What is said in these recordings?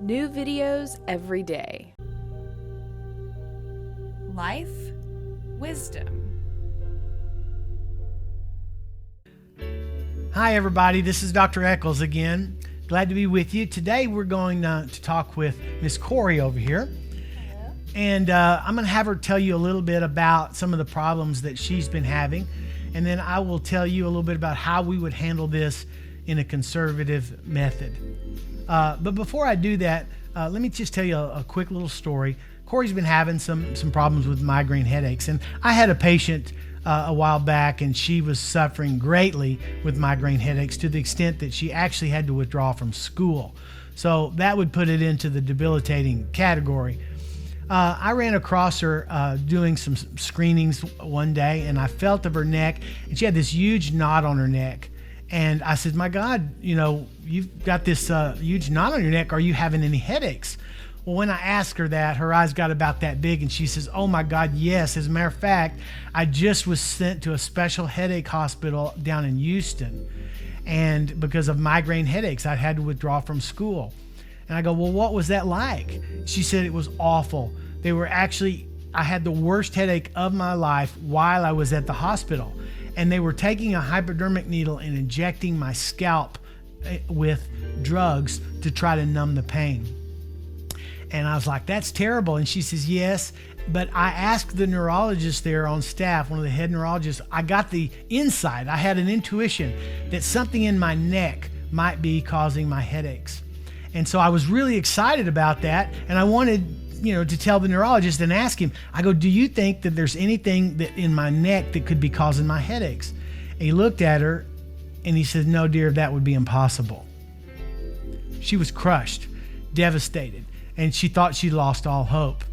New videos every day. Life, wisdom. Hi everybody, this is Dr. Echols again. Glad to be with you. Today we're going to talk with Miss Corey over here. Hello. And I'm going to have her tell you a little bit about some of the problems that she's been having. And then I will tell you a little bit about how we would handle this in a conservative method. But before I do that, let me just tell you a quick little story. Corey's been having some problems with migraine headaches. And I had a patient a while back, and she was suffering greatly with migraine headaches to the extent that she actually had to withdraw from school. So that would put it into the debilitating category. I ran across her doing some screenings one day, and I felt of her neck, and she had this huge knot on her neck. And I said, my God, you've got this huge knot on your neck. Are you having any headaches? Well, when I asked her that, her eyes got about that big, and she says, oh my God, yes. As a matter of fact, I just was sent to a special headache hospital down in Houston. And because of migraine headaches, I had to withdraw from school. And I go, well, what was that like? She said it was awful. I had the worst headache of my life while I was at the hospital. And they were taking a hypodermic needle and injecting my scalp with drugs to try to numb the pain. And I was like, that's terrible. And she says, yes. But I asked the neurologist there on staff, one of the head neurologists, I got the insight. I had an intuition that something in my neck might be causing my headaches. And so I was really excited about that. And I wanted to tell the neurologist and ask him, I go, do you think that there's anything that in my neck that could be causing my headaches? And he looked at her and he said, no, dear, that would be impossible. She was crushed, devastated, and she thought she lost all hope.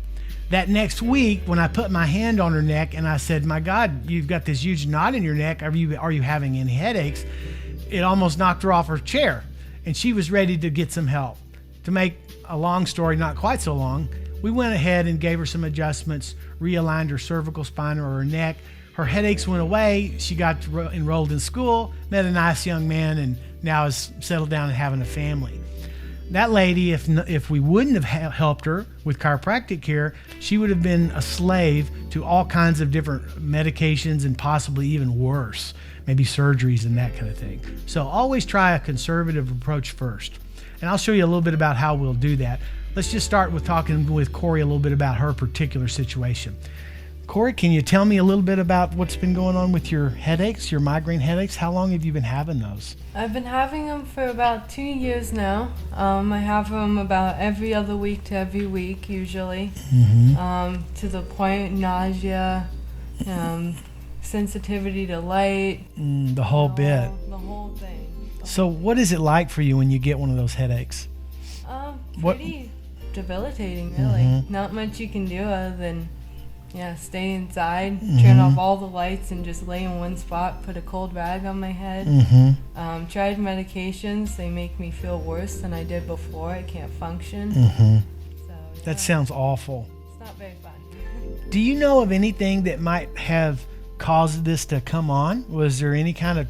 That next week, when I put my hand on her neck and I said, my God, you've got this huge knot in your neck. Are you having any headaches? It almost knocked her off her chair, and she was ready to get some help. To make a long story not quite so long, we went ahead and gave her some adjustments, realigned her cervical spine or her neck. Her headaches went away. She got enrolled in school, met a nice young man, and now is settled down and having a family. That lady, if we wouldn't have helped her with chiropractic care, she would have been a slave to all kinds of different medications and possibly even worse, maybe surgeries and that kind of thing. So always try a conservative approach first. And I'll show you a little bit about how we'll do that. Let's just start with talking with Corey a little bit about her particular situation. Corey, can you tell me a little bit about what's been going on with your headaches, your migraine headaches? How long have you been having those? I've been having them for about 2 years now. I have them about every other week to every week usually. To the point, nausea, sensitivity to light. The whole bit. The whole thing. So what is it like for you when you get one of those headaches? Pretty debilitating, really. Not much you can do other than stay inside, turn off all the lights, and just lay in one spot, put a cold rag on my head. Tried medications. They make me feel worse than I did before. I can't function. So, That sounds awful. It's not very fun. Do you know of anything that might have caused this to come on? Was there any kind of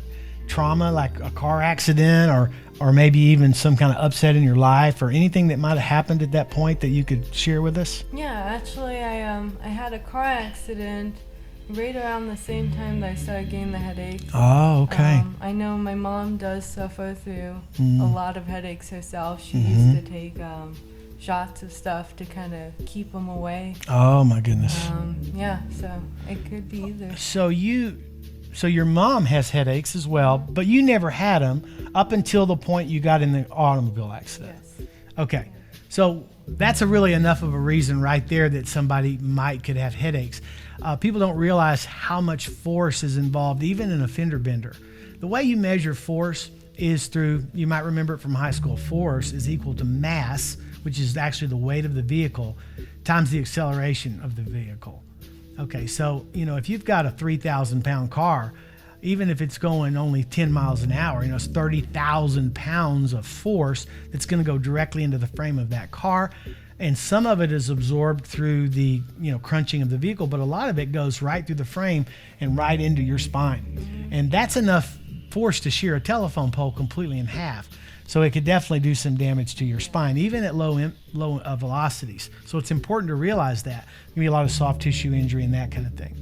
trauma, like a car accident or maybe even some kind of upset in your life, or anything that might have happened at that point that you could share with us? Yeah, actually, I had a car accident right around the same time that I started getting the headaches. Oh, okay. I know my mom does suffer through a lot of headaches herself. She used to take shots of stuff to kind of keep them away. Oh my goodness. So it could be either. So your mom has headaches as well, but you never had them up until the point you got in the automobile accident. Yes. Okay. So that's really enough of a reason right there that somebody could have headaches. People don't realize how much force is involved, even in a fender bender. The way you measure force is through, you might remember it from high school, force is equal to mass, which is actually the weight of the vehicle, times the acceleration of the vehicle. Okay, so, if you've got a 3,000 pound car, even if it's going only 10 miles an hour, it's 30,000 pounds of force that's going to go directly into the frame of that car. And some of it is absorbed through the, crunching of the vehicle, but a lot of it goes right through the frame and right into your spine. And that's enough force to shear a telephone pole completely in half. So it could definitely do some damage to your spine, even at low velocities. So it's important to realize that. There can be a lot of soft tissue injury and that kind of thing.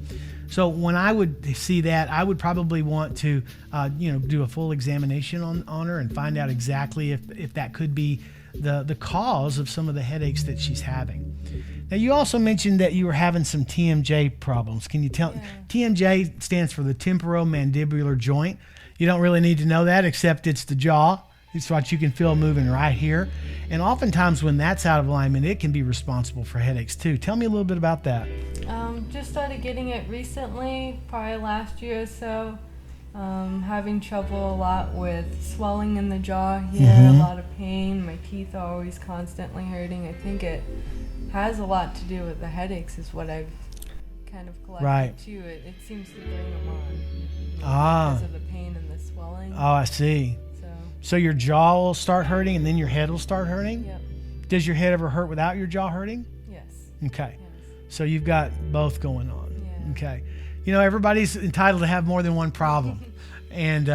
So when I would see that, I would probably want to, do a full examination on her and find out exactly if that could be the cause of some of the headaches that she's having. Now, you also mentioned that you were having some TMJ problems. Can you tell? Yeah. TMJ stands for the temporomandibular joint. You don't really need to know that, except it's the jaw. It's what you can feel moving right here. And oftentimes when that's out of alignment, it can be responsible for headaches too. Tell me a little bit about that. Just started getting it recently, probably last year or so. Having trouble a lot with swelling in the jaw here, a lot of pain. My teeth are always constantly hurting. I think it has a lot to do with the headaches is what I've kind of collected too. It seems to bring them on because of the pain and the swelling. Oh, I see. So your jaw will start hurting and then your head will start hurting? Yep. Does your head ever hurt without your jaw hurting? Yes. Okay. Yes. So you've got both going on. Yeah. Okay. Everybody's entitled to have more than one problem. And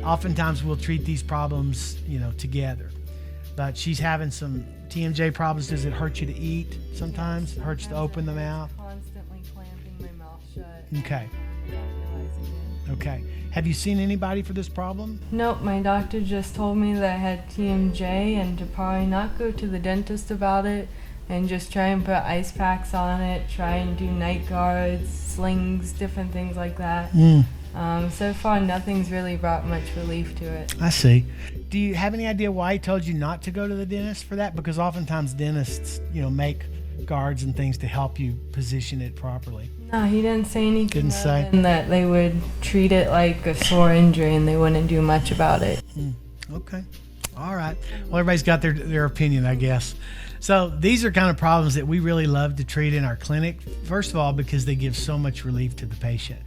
oftentimes we'll treat these problems, together. But she's having some TMJ problems. Does it hurt you to eat sometimes? It hurts to open the mouth? Constantly clamping my mouth shut. Okay. Without realizing it. Okay. Have you seen anybody for this problem? Nope, my doctor just told me that I had TMJ and to probably not go to the dentist about it and just try and put ice packs on it, try and do night guards, slings, different things like that. So far, nothing's really brought much relief to it. I see. Do you have any idea why he told you not to go to the dentist for that? Because oftentimes dentists, make guards and things to help you position it properly. No, he didn't say anything. Didn't say? That they would treat it like a sore injury and they wouldn't do much about it. Okay. All right. Well, everybody's got their opinion, I guess. So these are kind of problems that we really love to treat in our clinic. First of all, because they give so much relief to the patient.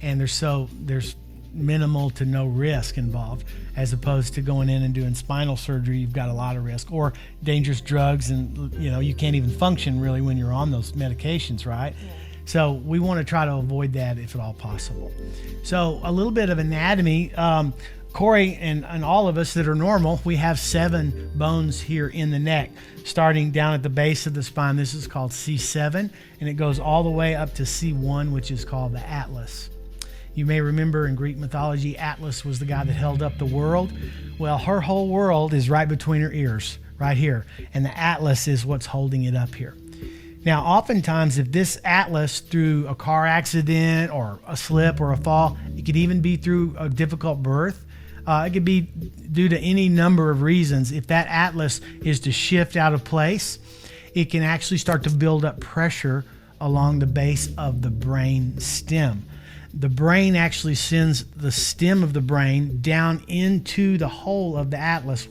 And there's minimal to no risk involved, as opposed to going in and doing spinal surgery. You've got a lot of risk, or dangerous drugs, and you can't even function really when you're on those medications, right? Yeah. So we want to try to avoid that if at all possible. So a little bit of anatomy. Corey and all of us that are normal, we have 7 bones here in the neck, starting down at the base of the spine. This is called C7, and it goes all the way up to C1, which is called the atlas. You may remember in Greek mythology, Atlas was the guy that held up the world. Well, her whole world is right between her ears, right here. And the atlas is what's holding it up here. Now, oftentimes, if this atlas, through a car accident or a slip or a fall, it could even be through a difficult birth. It could be due to any number of reasons. If that atlas is to shift out of place, it can actually start to build up pressure along the base of the brain stem. The brain actually sends the stem of the brain down into the hole of the atlas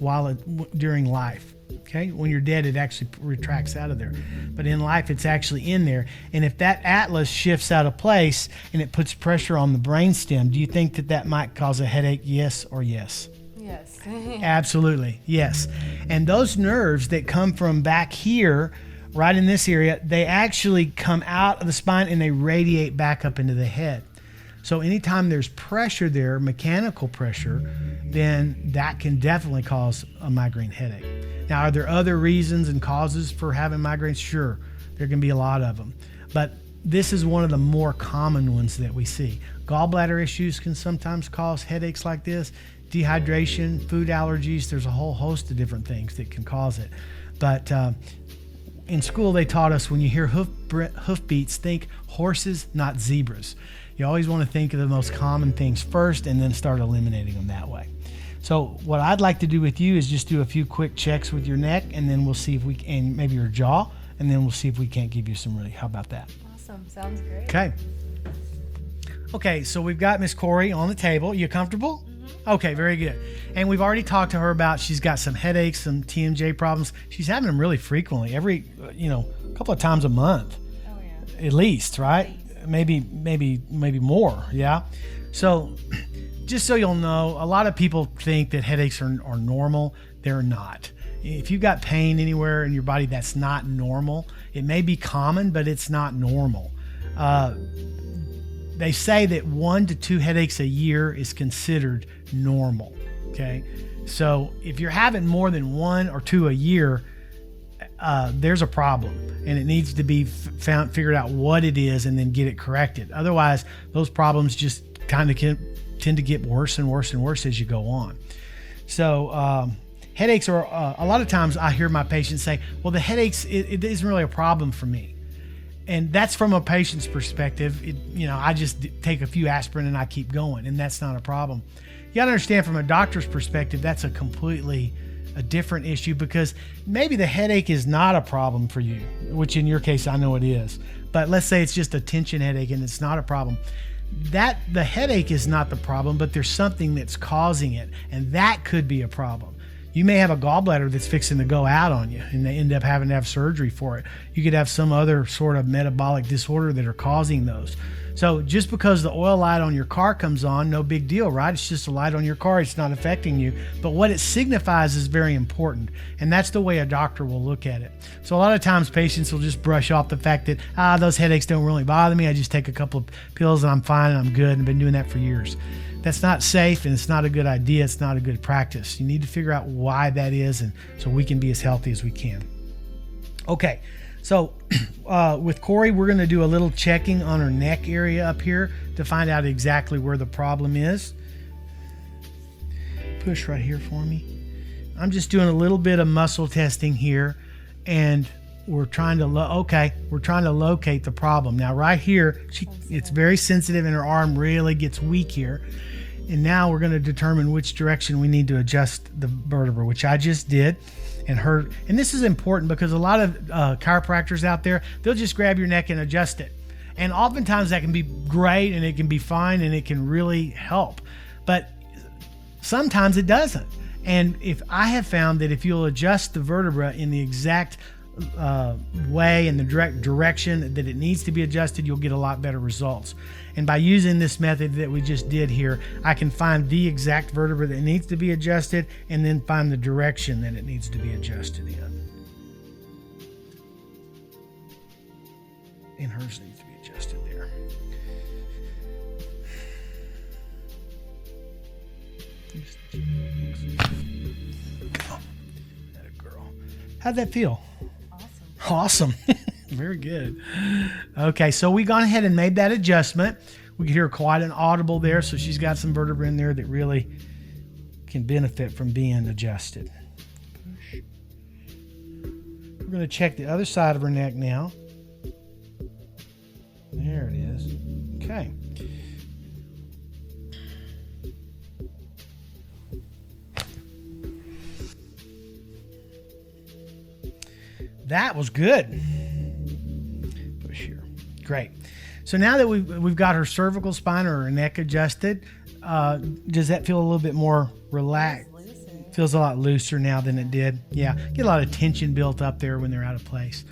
during life. Okay, when you're dead, it actually retracts out of there. But in life, it's actually in there. And if that atlas shifts out of place and it puts pressure on the brain stem, do you think that might cause a headache? Yes or yes? Yes. Absolutely, yes. And those nerves that come from back here, right in this area, they actually come out of the spine and they radiate back up into the head. So anytime there's pressure there, mechanical pressure, then that can definitely cause a migraine headache. Now, are there other reasons and causes for having migraines? Sure, there can be a lot of them. But this is one of the more common ones that we see. Gallbladder issues can sometimes cause headaches like this. Dehydration, food allergies, there's a whole host of different things that can cause it. But in school, they taught us when you hear hoofbeats, think horses, not zebras. You always want to think of the most common things first and then start eliminating them that way. So what I'd like to do with you is just do a few quick checks with your neck, and then we'll see if we can, and maybe your jaw, and then we'll see if we can't give you some relief. How about that? Awesome. Sounds great. Okay, so we've got Miss Corey on the table. You comfortable? Mm-hmm. Okay, very good. And we've already talked to her about she's got some headaches, some TMJ problems. She's having them really frequently, every, a couple of times a month. Oh, yeah. At least, right? Maybe more, yeah? So just so you'll know, a lot of people think that headaches are normal. They're not. If you've got pain anywhere in your body that's not normal, it may be common, but it's not normal. They say that 1 to 2 headaches a year is considered normal, okay? So if you're having more than 1 or 2 a year, there's a problem, and it needs to be figured out what it is and then get it corrected. Otherwise, those problems just kind of tend to get worse and worse and worse as you go on. So headaches are a lot of times I hear my patients say, well, the headaches, it isn't really a problem for me. And that's from a patient's perspective. I just take a few aspirin and I keep going, and that's not a problem. You got to understand from a doctor's perspective, that's a completely a different issue, because maybe the headache is not a problem for you, which in your case, I know it is. But let's say it's just a tension headache and it's not a problem. That the headache is not the problem, but there's something that's causing it, and that could be a problem. You may have a gallbladder that's fixing to go out on you, and they end up having to have surgery for it. You could have some other sort of metabolic disorder that are causing those. So just because the oil light on your car comes on, no big deal, right? It's just a light on your car. It's not affecting you. But what it signifies is very important, and that's the way a doctor will look at it. So a lot of times patients will just brush off the fact that, those headaches don't really bother me. I just take a couple of pills and I'm fine and I'm good, and I've been doing that for years. That's not safe, and it's not a good idea. It's not a good practice. You need to figure out why that is, and so we can be as healthy as we can. Okay, so with Corey, we're going to do a little checking on her neck area up here to find out exactly where the problem is. Push right here for me. I'm just doing a little bit of muscle testing here, and we're trying to locate the problem. Now right here, it's very sensitive, and her arm really gets weak here. And now we're going to determine which direction we need to adjust the vertebra, which I just did. And this is important because a lot of chiropractors out there, they'll just grab your neck and adjust it. And oftentimes that can be great, and it can be fine, and it can really help. But sometimes it doesn't. And I have found that if you'll adjust the vertebra in the exact way and the direct direction that it needs to be adjusted, you'll get a lot better results. And by using this method that we just did here, I can find the exact vertebra that needs to be adjusted and then find the direction that it needs to be adjusted in. And hers needs to be adjusted there. Oh, that a girl. How'd that feel? Awesome. Very good. Okay, so we gone ahead and made that adjustment. We could hear quite an audible there, so she's got some vertebra in there that really can benefit from being adjusted. Push. We're going to check the other side of her neck now. There it is. Okay. That was good. Push here. Great. So now that we've got her cervical spine or her neck adjusted, does that feel a little bit more relaxed? Feels a lot looser now than it did. Yeah, get a lot of tension built up there when they're out of place.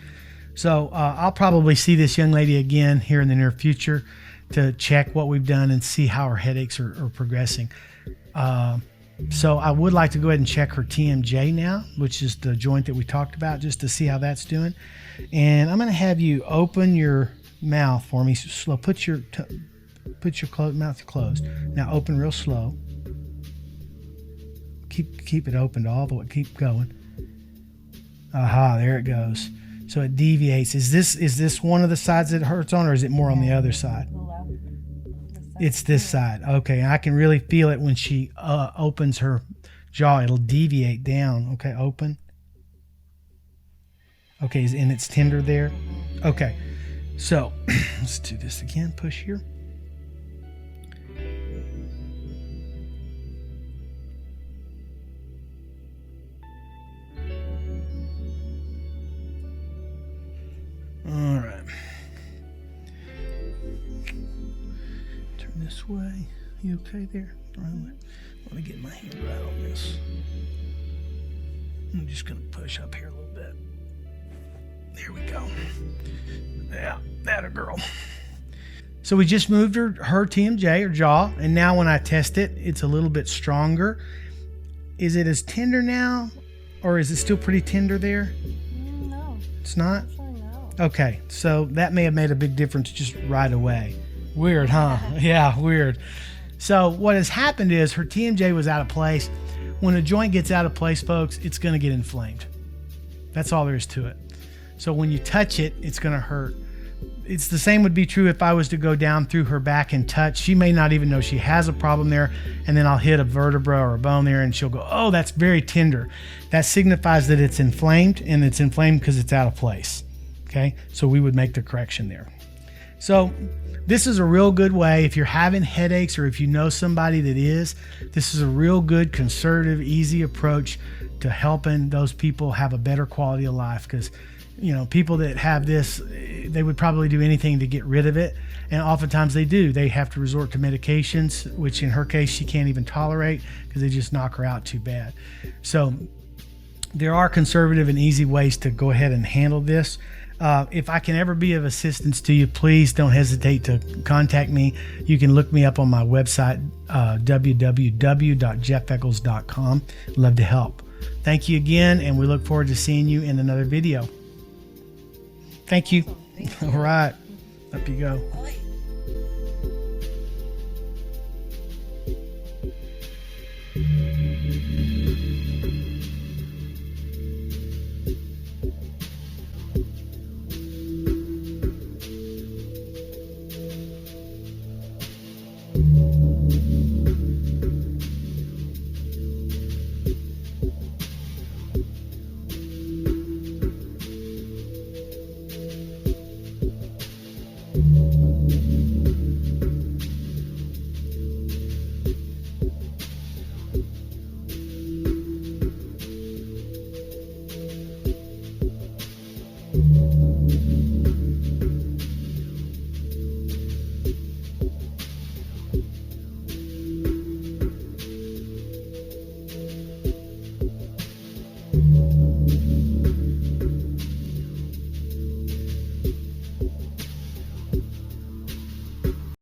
So I'll probably see this young lady again here in the near future to check what we've done and see how her headaches are progressing. So I would like to go ahead and check her TMJ now, which is the joint that we talked about, just to see how that's doing. And I'm going to have you open your mouth for me slow. Put your mouth closed. Now open real slow. Keep it opened all the way. Keep going. Aha, there it goes. So it deviates. Is this one of the sides that it hurts on, or is it more on the other side? It's this side. Okay, I can really feel it when she opens her jaw. It'll deviate down. Okay, open. Okay, and it's tender there. Okay, so let's do this again. Push here. All right. This way. You okay there? All right. Let me get my hand right on this. I'm just going to push up here a little bit. There we go. Yeah, that a girl. So we just moved her TMJ, her jaw, and now when I test it, it's a little bit stronger. Is it as tender now, or is it still pretty tender there? No. It's not? Actually, no. Okay, so that may have made a big difference just right away. Weird, huh? Yeah, weird. So what has happened is her TMJ was out of place. when a joint gets out of place, folks, it's going to get inflamed. That's all there is to it. So when you touch it, it's going to hurt. It's the same would be true if I was to go down through her back and touch. She may not even know she has a problem there, and then I'll hit a vertebra or a bone there, and she'll go, oh, that's very tender. That signifies that it's inflamed, and it's inflamed because it's out of place. Okay, so we would make the correction there. So this is a real good way if you're having headaches, or if you know somebody that is, this is a real good, conservative, easy approach to helping those people have a better quality of life. Because, you know, people that have this, they would probably do anything to get rid of it. And oftentimes they do. They have to resort to medications, which in her case, she can't even tolerate because they just knock her out too bad. So there are conservative and easy ways to go ahead and handle this. If I can ever be of assistance to you, please don't hesitate to contact me. You can look me up on my website, www.jeffechols.com. Love to help. Thank you again, and we look forward to seeing you in another video. Thank you. All right. Up you go.